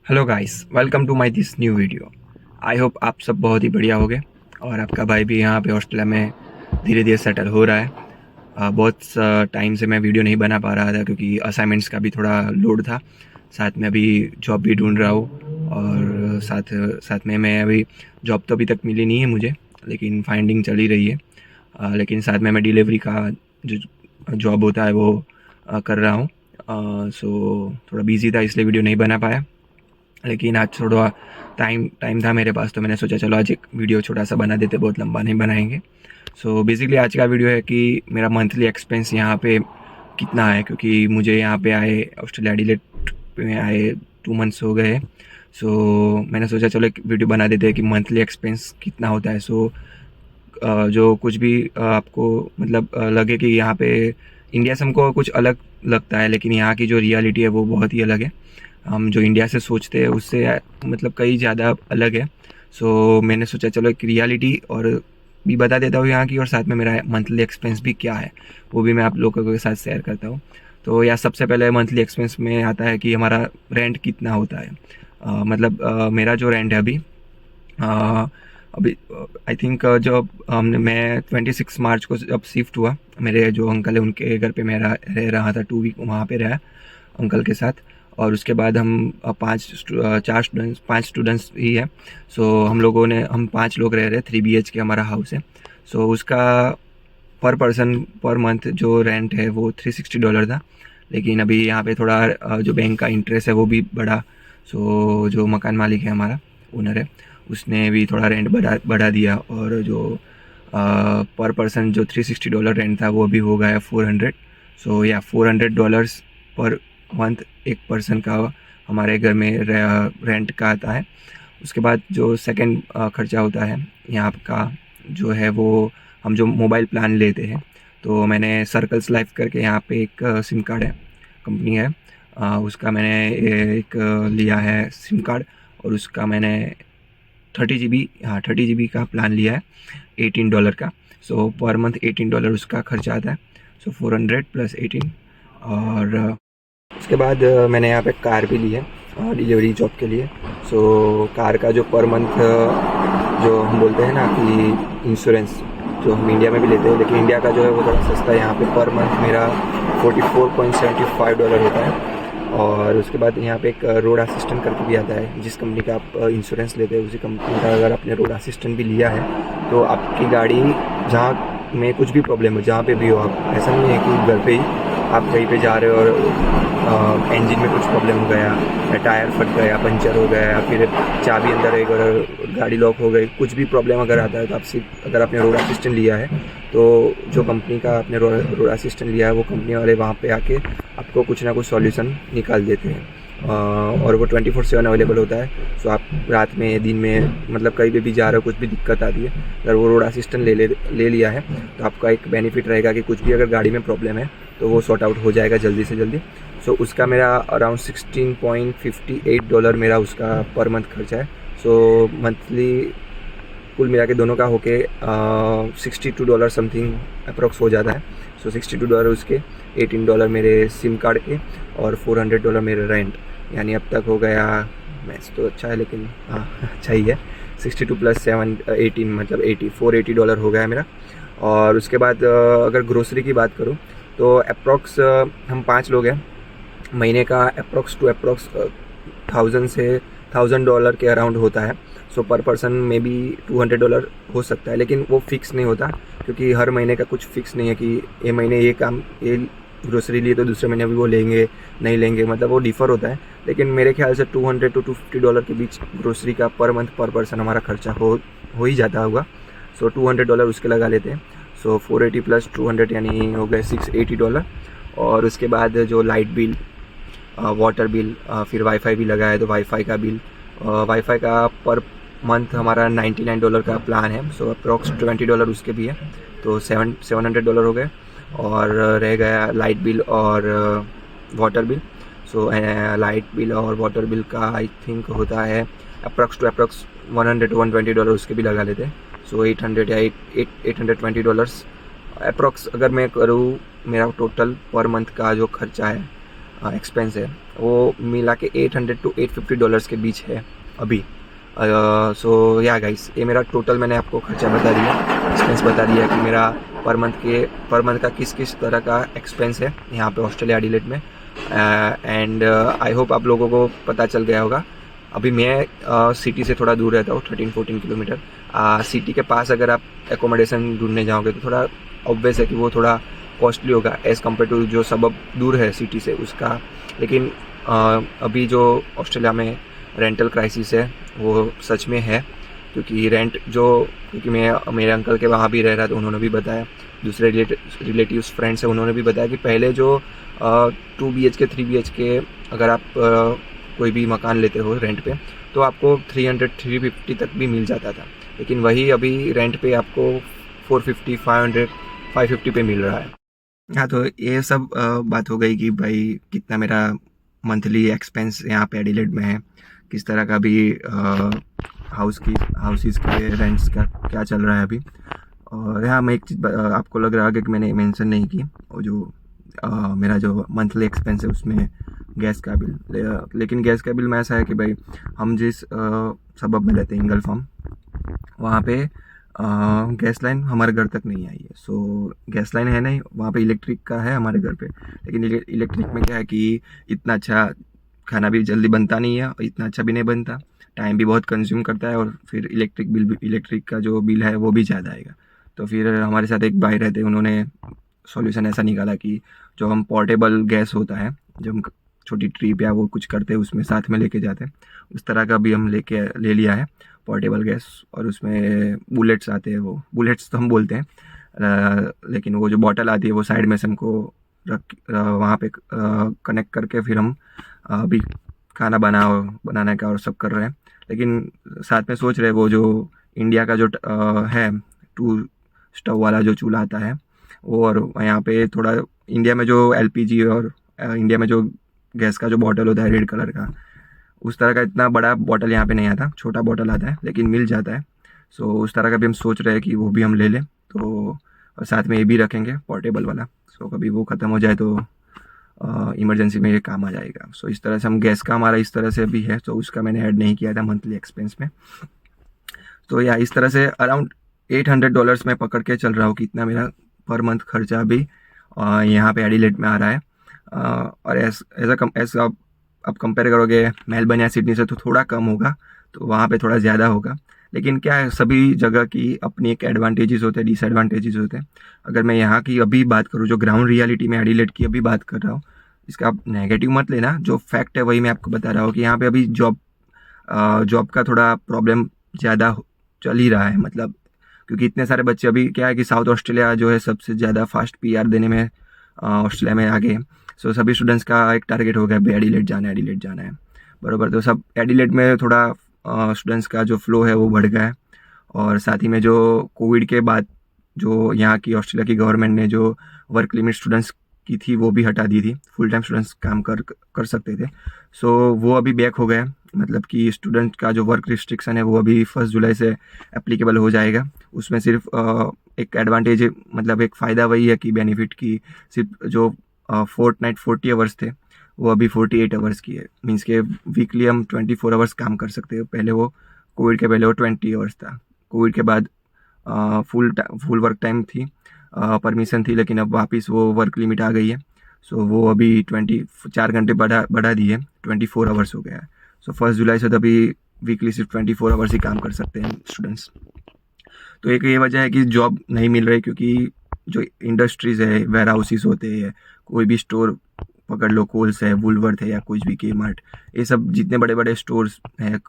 Hello guys, welcome to my this new video. I hope आप सब बहुत ही बढ़िया होगे और आपका भाई भी यहाँ पे ऑस्ट्रेलिया में धीरे धीरे सेटल हो रहा है। बहुत टाइम से मैं वीडियो नहीं बना पा रहा था क्योंकि असाइनमेंट्स का भी थोड़ा लोड था। साथ में अभी जॉब भी ढूंढ रहा हूँ और साथ साथ में मैं अभी जॉब तो अभी तक मिली नहीं है मुझे, लेकिन फाइंडिंग चल ही रही है। लेकिन साथ में मैं डिलीवरी का जो जॉब होता है वो कर रहा हूँ। सो थोड़ा बिजी था इसलिए वीडियो नहीं बना पाया, लेकिन आज थोड़ा टाइम टाइम था मेरे पास तो मैंने सोचा चलो आज एक वीडियो छोटा सा बना देते, बहुत लंबा नहीं बनाएंगे। सो बेसिकली आज का वीडियो है कि मेरा मंथली एक्सपेंस यहाँ पे कितना है, क्योंकि मुझे यहाँ पे आए ऑस्ट्रेलिया एडिलेड में आए 2 मंथ्स हो गए। सो मैंने सोचा चलो एक वीडियो बना देते हैं कि मंथली एक्सपेंस कितना होता है। सो जो कुछ भी आपको मतलब लगे कि यहाँ पे इंडिया से हमको कुछ अलग लगता है, लेकिन यहाँ की जो रियलिटी है वो बहुत ही अलग है। हम जो इंडिया से सोचते हैं उससे मतलब कई ज़्यादा अलग है। सो मैंने सोचा चलो एक रियलिटी और भी बता देता हूँ यहाँ की, और साथ में मेरा मंथली एक्सपेंस भी क्या है वो भी मैं आप लोगों के साथ शेयर करता हूँ। तो यार सबसे पहले मंथली एक्सपेंस में आता है कि हमारा रेंट कितना होता है। मतलब मेरा जो रेंट है अभी अभी आई थिंक जब हमने मैं 26 मार्च को जब शिफ्ट हुआ, मेरे जो अंकल है उनके घर पे मैं रह रहा था 2 वीक वहाँ पे रहा अंकल के साथ। और उसके बाद हम 5 स्टूडेंट्स ही है। सो हम 5 लोग रह रहे, 3 BHK हमारा हाउस है। सो उसका पर पर्सन पर मंथ जो रेंट है वो $360 था। लेकिन अभी यहाँ पे थोड़ा जो बैंक का इंटरेस्ट है वो भी बढ़ा। सो जो मकान मालिक है हमारा ओनर है उसने भी थोड़ा रेंट बढ़ा दिया, और जो पर पर्सन जो $360 रेंट था वो अभी हो गया 400। सो या $400 पर मंथ एक पर्सन का हमारे घर में रेंट का आता है। उसके बाद जो सेकंड खर्चा होता है यहाँ का जो है वो हम जो मोबाइल प्लान लेते हैं। तो मैंने सर्कल्स लाइफ करके यहाँ पे एक सिम कार्ड है, कंपनी है, उसका मैंने एक लिया है सिम कार्ड। और उसका मैंने 30 GB, हाँ 30 GB का प्लान लिया है $18 का। सो पर मंथ $18 उसका खर्चा आता है। सो 400 प्लस 18। और उसके बाद मैंने यहाँ पे कार भी ली है डिलीवरी जॉब के लिए। सो कार का जो पर मंथ जो हम बोलते हैं ना कि इंश्योरेंस, जो हम इंडिया में भी लेते हैं लेकिन इंडिया का जो है वो थोड़ा सस्ता है, यहाँ पे पर मंथ मेरा $44.75 होता है। और उसके बाद यहाँ पे एक रोड असिस्टेंट करके भी आता है, जिस कंपनी का आप इंश्योरेंस लेते हैं उसी कंपनी का अगर आपने रोड असिस्टेंट भी लिया है तो आपकी गाड़ी जहाँ में कुछ भी प्रॉब्लम हो, जहाँ पे भी हो, आप ऐसा नहीं है कि घर पे ही आप कहीं पे जा रहे हो और इंजन में कुछ प्रॉब्लम हो गया या टायर फट गया, पंचर हो गया, या फिर चाबी अंदर है और गाड़ी लॉक हो गई, कुछ भी प्रॉब्लम अगर आता है तो आपसे अगर आपने रोड असिस्टेंट लिया है तो जो कंपनी का आपने रोड असिस्टेंट लिया है वो कंपनी वाले वहाँ पे आके आपको कुछ ना कुछ सॉल्यूशन निकाल देते हैं। और वो 24/7 अवेलेबल होता है। सो आप रात में दिन में मतलब कहीं पे भी जा रहे हो, कुछ भी दिक्कत आती है, अगर वो रोड असिस्टेंट ले लिया है तो आपका एक बेनिफिट रहेगा कि कुछ भी अगर गाड़ी में प्रॉब्लम है तो वो सॉर्ट आउट हो जाएगा जल्दी से जल्दी। सो उसका मेरा अराउंड $16.58 मेरा उसका पर मंथ खर्चा है। सो मंथली कुल मिला के दोनों का होके $62 समथिंग अप्रॉक्स हो जाता है। सो $62 उसके, $18 मेरे सिम कार्ड के और $400 मेरे रेंट, यानी अब तक हो गया, मैथ्स तो अच्छा है लेकिन हाँ अच्छा ही है, 62 प्लस 7 18 मतलब $480 हो गया मेरा। और उसके बाद अगर ग्रोसरी की बात करूँ तो अप्रॉक्स हम 5 लोग हैं, महीने का अप्रॉक्स $1000 से $1000 के अराउंड होता है। सो पर पर्सन में भी $200 हो सकता है, लेकिन वो फिक्स नहीं होता क्योंकि हर महीने का कुछ फिक्स नहीं है कि ये महीने ये ग्रोसरी लिए तो दूसरे महीने भी वो लेंगे नहीं लेंगे, मतलब वो डिफ़र होता है। लेकिन मेरे ख्याल से $200 to $250 के बीच ग्रोसरी का पर मंथ पर पर्सन हमारा खर्चा हो ही जाता होगा। सो $200 उसके लगा लेते हैं। सो 480 प्लस 200 यानी हो गए $680। और उसके बाद जो लाइट बिल, वाटर बिल, फिर वाईफाई भी लगा है तो वाईफाई का बिल, वाईफाई का पर मंथ हमारा $99 का प्लान है। सो अप्रॉक्स $20 उसके भी है, तो $700 हो गए। और रह गया लाइट बिल और water bill. So light bill और वाटर बिल का आई थिंक होता है अप्रॉक्स $100 to $120 उसके भी लगा लेते हैं। सो 800 या $820 अप्रॉक्स अगर मैं करूँ, मेरा टोटल पर मंथ का जो खर्चा है एक्सपेंस है वो मिला के $800 to $850 के बीच है अभी। सो या गाइस, ये मेरा टोटल मैंने आपको खर्चा बता दिया, एक्सपेंस बता दिया कि मेरा पर मंथ का किस किस तरह का एक्सपेंस है यहाँ पे ऑस्ट्रेलिया एडिलेड में। एंड आई होप आप लोगों को पता चल गया होगा। अभी मैं सिटी से थोड़ा दूर रहता हूँ, 13-14 किलोमीटर। सिटी के पास अगर आप एकोमोडेशन ढूंढने जाओगे तो थोड़ा ऑब्वियस है कि वो थोड़ा कॉस्टली होगा एज़ कम्पेयर टू जो सबब दूर है सिटी से उसका। लेकिन अभी जो ऑस्ट्रेलिया में रेंटल क्राइसिस है वो सच में है, क्योंकि मैं मेरे अंकल के वहाँ भी रह रहा था, उन्होंने भी बताया, दूसरे रिलेटिव्स फ्रेंड्स हैं उन्होंने भी बताया कि पहले जो 2 BHK 3 BHK अगर आप कोई भी मकान लेते हो रेंट पे तो आपको 300-350 तक भी मिल जाता था, लेकिन वही अभी रेंट पे आपको 450, 500, 550 पे मिल रहा है। हाँ, तो ये सब बात हो गई कि भाई कितना मेरा मंथली एक्सपेंस यहाँ पे एडिलेड में है, किस तरह का भी हाउसेस के रेंट्स का क्या चल रहा है अभी। और यहाँ मैं एक चीज़ आपको लग रहा है कि मैंने मेंशन नहीं की, वो जो मेरा जो मंथली एक्सपेंस है उसमें गैस का बिल। लेकिन गैस का बिल में ऐसा है कि भाई हम जिस सबब में रहते हैं इंगल फार्म, वहाँ पे गैस लाइन हमारे घर तक नहीं आई है। सो गैस लाइन है नहीं वहाँ पे, इलेक्ट्रिक का है हमारे घर पे। लेकिन इलेक्ट्रिक में क्या है कि इतना अच्छा खाना भी जल्दी बनता नहीं है, इतना अच्छा भी नहीं बनता, टाइम भी बहुत कंज्यूम करता है, और फिर इलेक्ट्रिक का जो बिल है वो भी ज़्यादा आएगा। तो फिर हमारे साथ एक भाई रहते, उन्होंने सॉल्यूशन ऐसा निकाला कि जो हम पोर्टेबल गैस होता है, जो हम छोटी ट्रिप या वो कुछ करते हैं उसमें साथ में लेके जाते हैं, उस तरह का भी हम ले लिया है पोर्टेबल गैस। और उसमें बुलेट्स आते हैं, वो बुलेट्स तो हम बोलते हैं, लेकिन वो जो बॉटल आती है वो साइड में से हमको वहाँ पे कनेक्ट करके फिर हम अभी खाना बनाने का और सब कर रहे हैं। लेकिन साथ में सोच रहे वो जो इंडिया का जो है 2 स्टोव वाला जो चूल्हा आता है वो, और यहाँ पे थोड़ा इंडिया में जो LPG और इंडिया में जो गैस का जो बॉटल होता है रेड कलर का, उस तरह का इतना बड़ा बॉटल यहाँ पे नहीं आता, छोटा बॉटल आता है लेकिन मिल जाता है। सो उस तरह का भी हम सोच रहे हैं कि वो भी हम ले लें, तो और साथ में ये भी रखेंगे पोर्टेबल वाला। सो कभी वो ख़त्म हो जाए तो इमरजेंसी में ये काम आ जाएगा। सो इस तरह से हम गैस का हमारा इस तरह से भी है, तो उसका मैंने ऐड नहीं किया था मंथली एक्सपेंस में। तो या इस तरह से अराउंड $800 में पकड़ के चल रहा हूँ कि इतना मेरा पर मंथ खर्चा भी यहाँ पे एडिलेड में आ रहा है। और ऐसा आप कंपेयर करोगे मेलबर्न या सिडनी से तो थोड़ा कम होगा, तो वहाँ पे थोड़ा ज़्यादा होगा। लेकिन क्या है, सभी जगह की अपनी एक एडवांटेजेस होते हैं, डिसएडवांटेजेस होते हैं। अगर मैं यहाँ की अभी बात करूँ, जो ग्राउंड रियलिटी में एडिलेड की अभी बात कर रहा हूँ, इसका आप नेगेटिव मत लेना, जो फैक्ट है वही मैं आपको बता रहा हूँ कि यहाँ पे अभी जॉब का थोड़ा प्रॉब्लम ज़्यादा चल ही रहा है। मतलब क्योंकि इतने सारे बच्चे, अभी क्या है कि साउथ ऑस्ट्रेलिया जो है सबसे ज़्यादा फास्ट PR देने में ऑस्ट्रेलिया में आगे। सो सभी स्टूडेंट्स का एक टारगेट हो गया भाई एडिलेड जाना है बराबर। तो सब एडिलेड में थोड़ा स्टूडेंट्स का जो फ्लो है वो बढ़ गया है। और साथ ही में जो कोविड के बाद जो यहाँ की ऑस्ट्रेलिया की गवर्नमेंट ने जो वर्क लिमिट स्टूडेंट्स की थी वो भी हटा दी थी, फुल टाइम स्टूडेंट्स काम कर सकते थे। सो वो अभी बैक हो गया, मतलब कि स्टूडेंट का जो वर्क रिस्ट्रिक्शन है वो अभी 1 जुलाई से एप्लीकेबल हो जाएगा। उसमें सिर्फ एक एडवांटेज, मतलब एक फ़ायदा वही है कि बेनिफिट की सिर्फ जो फोर्टनाइट 40 आवर्स थे वो अभी 48 आवर्स की है। मीन्स के वीकली हम 24 आवर्स काम कर सकते हैं। पहले वो कोविड के पहले वो 20 आवर्स था, कोविड के बाद फुल वर्क टाइम थी, परमिशन थी, लेकिन अब वापस वो वर्क लिमिट आ गई है। सो वो अभी 24 घंटे बढ़ा दी है, 24 आवर्स हो गया है। सो 1 जुलाई से तभी वीकली सिर्फ 24 आवर्स ही काम कर सकते हैं स्टूडेंट्स। तो एक ये वजह है कि जॉब नहीं मिल रही, क्योंकि जो इंडस्ट्रीज़ है, वेयर हाउसेस होते हैं, कोई भी स्टोर पकड़ लो, कोल्स है, वुलवर्थ है या कुछ भी के मार्ट, ये सब जितने बड़े बड़े स्टोर्स हैं,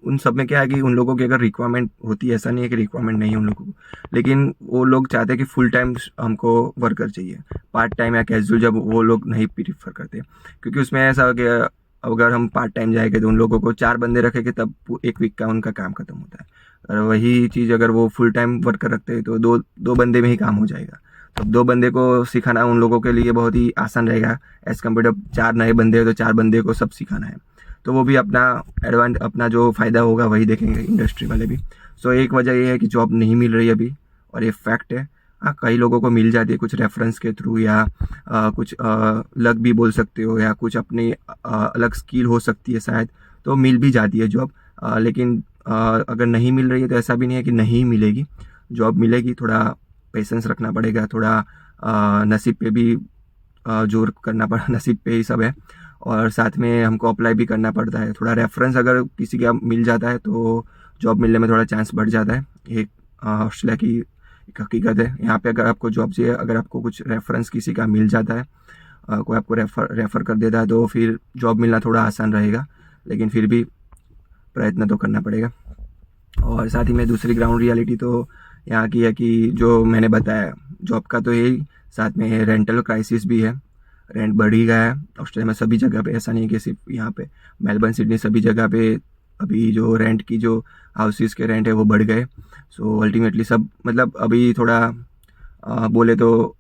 उन सब में क्या है कि उन लोगों की अगर रिक्वायरमेंट होती है, ऐसा नहीं है कि रिक्वायरमेंट नहीं है उन लोगों को, लेकिन वो लोग चाहते हैं कि फुल टाइम हमको वर्कर चाहिए। पार्ट टाइम या कैजुअल जब वो लोग नहीं प्रीफर करते, क्योंकि उसमें ऐसा हो गया, अगर हम पार्ट टाइम जाएंगे तो उन लोगों को 4 बंदे रखेंगे तब 1 वीक का उनका काम खत्म होता है। और वही चीज़ अगर वो फुल टाइम वर्कर रखते हैं तो दो बंदे में ही काम हो जाएगा। तो 2 बंदे को सिखाना उन लोगों के लिए बहुत ही आसान रहेगा, एज़ कम्पेयर टू 4 नए बंदे हैं तो 4 बंदे को सब सिखाना है। तो वो भी अपना जो फ़ायदा होगा वही देखेंगे इंडस्ट्री वाले भी। सो एक वजह ये है कि जॉब नहीं मिल रही अभी, और ये फैक्ट है। हाँ, कई लोगों को मिल जाती है कुछ रेफरेंस के थ्रू, या कुछ लक भी बोल सकते हो, या कुछ अपनी अलग स्किल हो सकती है शायद, तो मिल भी जाती है जॉब। लेकिन अगर नहीं मिल रही है तो ऐसा भी नहीं है कि नहीं मिलेगी, जॉब मिलेगी। थोड़ा पेशेंस रखना पड़ेगा, थोड़ा नसीब पे भी जोर करना पड़ा, नसीब पे ही सब है। और साथ में हमको अप्लाई भी करना पड़ता है। थोड़ा रेफरेंस अगर किसी का मिल जाता है तो जॉब मिलने में थोड़ा चांस बढ़ जाता है। एक ऑस्ट्रेलिया की एक हकीकत है। यहाँ पे अगर आपको जॉब चाहिए, अगर आपको कुछ रेफरेंस किसी का मिल जाता है, कोई आपको रेफ़र कर देता है, तो फिर जॉब मिलना थोड़ा आसान रहेगा। लेकिन फिर भी प्रयत्न तो करना पड़ेगा। और साथ ही में दूसरी ग्राउंड रियलिटी तो यहाँ की है कि जो मैंने बताया जॉब का तो यही, साथ में रेंटल क्राइसिस भी है। रेंट बढ़ ही गया है ऑस्ट्रेलिया में सभी जगह पे, ऐसा नहीं कि सिर्फ यहाँ पे, मेलबर्न, सिडनी, सभी जगह पे अभी जो रेंट की जो हाउसेस के रेंट है वो बढ़ गए। सो अल्टीमेटली सब मतलब अभी थोड़ा बोले तो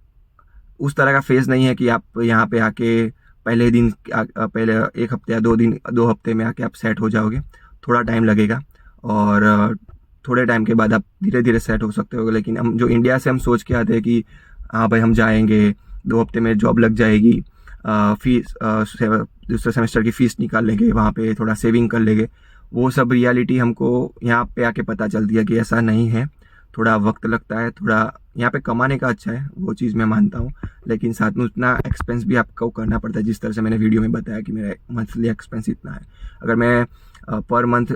उस तरह का फेज़ नहीं है कि आप यहाँ पे आके पहले दिन पहले 1 हफ्ते या 2 हफ्ते में आके आप सेट हो जाओगे। थोड़ा टाइम लगेगा, और थोड़े टाइम के बाद आप धीरे धीरे सेट हो सकते हो। लेकिन हम जो इंडिया से हम सोच के आते हैं कि हाँ भाई हम जाएंगे, 2 हफ्ते में जॉब लग जाएगी, फीस दूसरे सेमेस्टर की फ़ीस निकाल लेंगे, वहाँ पे थोड़ा सेविंग कर लेंगे, वो सब रियलिटी हमको यहाँ पे आके पता चलती है कि ऐसा नहीं है। थोड़ा वक्त लगता है, थोड़ा यहाँ पे कमाने का अच्छा है, वो चीज़ मैं मानता हूँ। लेकिन साथ में उतना एक्सपेंस भी आपको करना पड़ता है, जिस तरह से मैंने वीडियो में बताया कि मेरा मंथली एक्सपेंस इतना है। अगर मैं पर मंथ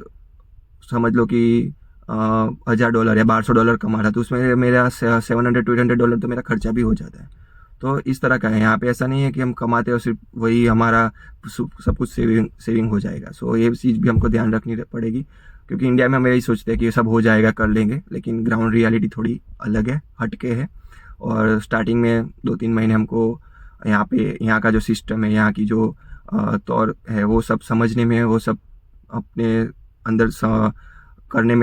समझ लो कि $1000 या $1200 कमा रहा, तो उसमें मेरा $700 to $800 तो मेरा खर्चा भी हो जाता है। तो इस तरह का है यहाँ पे, ऐसा नहीं है कि हम कमाते हैं और सिर्फ वही हमारा सब कुछ सेविंग हो जाएगा। सो ये चीज़ भी हमको ध्यान रखनी पड़ेगी, क्योंकि इंडिया में हम यही सोचते हैं कि ये सब हो जाएगा, कर लेंगे, लेकिन ग्राउंड रियलिटी थोड़ी अलग है, हटके है। और स्टार्टिंग में 2-3 महीने हमको यहाँ पे यहाँ का जो सिस्टम है, यहाँ की जो तौर है, वो सब समझने में, वो सब अपने अंदर करने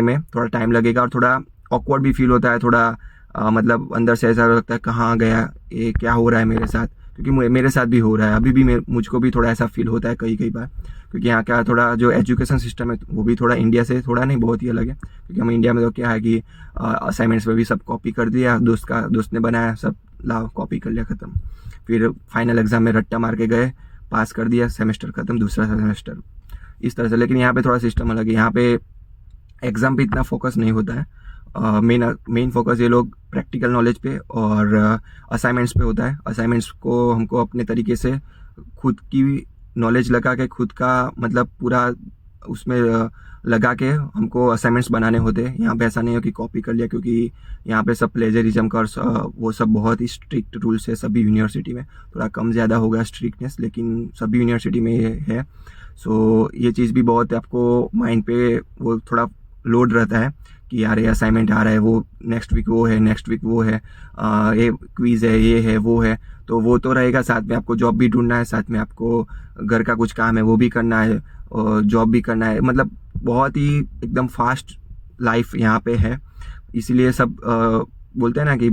में थोड़ा टाइम लगेगा। और थोड़ा ऑकवर्ड भी फील होता है, थोड़ा मतलब अंदर से ऐसा लगता है कहाँ गया ये, क्या हो रहा है मेरे साथ, क्योंकि मेरे साथ भी हो रहा है अभी भी, मुझको भी थोड़ा ऐसा फील होता है कई बार। क्योंकि यहाँ का थोड़ा जो एजुकेशन सिस्टम है वो भी थोड़ा इंडिया से थोड़ा नहीं, बहुत ही अलग है। क्योंकि हम इंडिया में तो क्या है कि असाइनमेंट्स में भी सब कॉपी कर दिया, दोस्त ने बनाया, सब लाओ कॉपी कर लिया, ख़त्म। फिर फाइनल एग्ज़ाम में रट्टा मार के गए, पास कर दिया, सेमेस्टर ख़त्म, दूसरा सेमेस्टर, इस तरह से। लेकिन यहाँ पे थोड़ा सिस्टम अलग है। यहाँ पे एग्ज़ाम पे इतना फोकस नहीं होता है। मेन फोकस ये लोग प्रैक्टिकल नॉलेज पे और असाइनमेंट्स पे होता है। असाइनमेंट्स को हमको अपने तरीके से खुद की नॉलेज लगा के, खुद का मतलब पूरा उसमें लगा के हमको असाइनमेंट्स बनाने होते हैं। यहाँ पे ऐसा नहीं हो कि कॉपी कर लिया, क्योंकि यहाँ पे सब प्लेजरिज्म का वो सब बहुत ही स्ट्रिक्ट रूल्स है। सभी यूनिवर्सिटी में थोड़ा कम ज़्यादा होगा स्ट्रिक्टनेस, लेकिन सभी यूनिवर्सिटी में ये है। सो ये चीज़ भी बहुत आपको माइंड पे वो थोड़ा लोड रहता है कि यार ये असाइनमेंट आ रहा है, वो नेक्स्ट वीक वो है, नेक्स्ट वीक वो है, ये क्विज़ है, ये है, वो है, तो वो तो रहेगा। साथ में आपको जॉब भी ढूंढना है, साथ में आपको घर का कुछ काम है वो भी करना है, और जॉब भी करना है। मतलब बहुत ही एकदम फास्ट लाइफ यहाँ पे है। इसीलिए सब बोलते हैं ना कि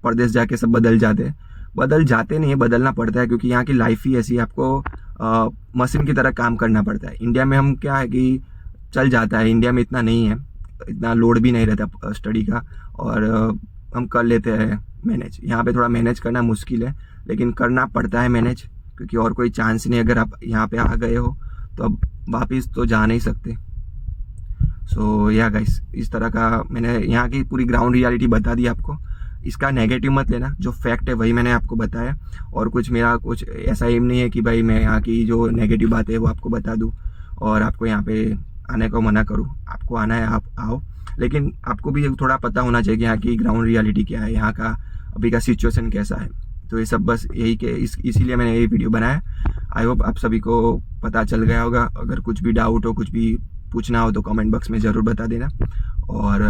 परदेश जाके सब बदल जाते नहीं है, बदलना पड़ता है, क्योंकि यहाँ की लाइफ ही ऐसी है। आपको मशीन की तरह काम करना पड़ता है। इंडिया में हम क्या है कि चल जाता है, इंडिया में इतना नहीं है, इतना लोड भी नहीं रहता स्टडी का, और हम कर लेते हैं मैनेज। यहाँ पे थोड़ा मैनेज करना मुश्किल है, लेकिन करना पड़ता है मैनेज, क्योंकि और कोई चांस नहीं। अगर आप यहाँ पे आ गए हो तो अब वापस तो जा नहीं सकते। सो या गाइस, इस तरह का मैंने यहाँ की पूरी ग्राउंड रियलिटी बता दी आपको। इसका नेगेटिव मत लेना, जो फैक्ट है वही मैंने आपको बताया, और मेरा कुछ ऐसा एम नहीं है कि भाई मैं यहाँ की जो नेगेटिव बात है वो आपको बता दूँ और आपको यहाँ पे आने को मना करूँ। आपको आना है आप आओ, लेकिन आपको भी थोड़ा पता होना चाहिए कि यहाँ की ग्राउंड रियलिटी क्या है, यहाँ का अभी का सिचुएशन कैसा है। तो ये सब बस यही के इसीलिए मैंने ये वीडियो बनाया। आई होप आप सभी को पता चल गया होगा। अगर कुछ भी डाउट हो, कुछ भी पूछना हो तो कमेंट बॉक्स में ज़रूर बता देना, और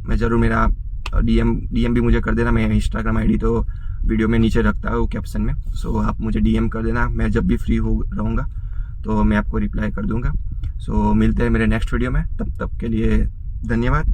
मैं ज़रूर मेरा डीएम भी मुझे कर देना। मैं इंस्टाग्राम आईडी तो वीडियो में नीचे रखता हूँ कैप्शन में। सो आप मुझे डीएम कर देना, मैं जब भी फ्री हो रहूँगा तो मैं आपको रिप्लाई कर दूँगा। सो मिलते हैं मेरे नेक्स्ट वीडियो में, तब तक के लिए धन्यवाद।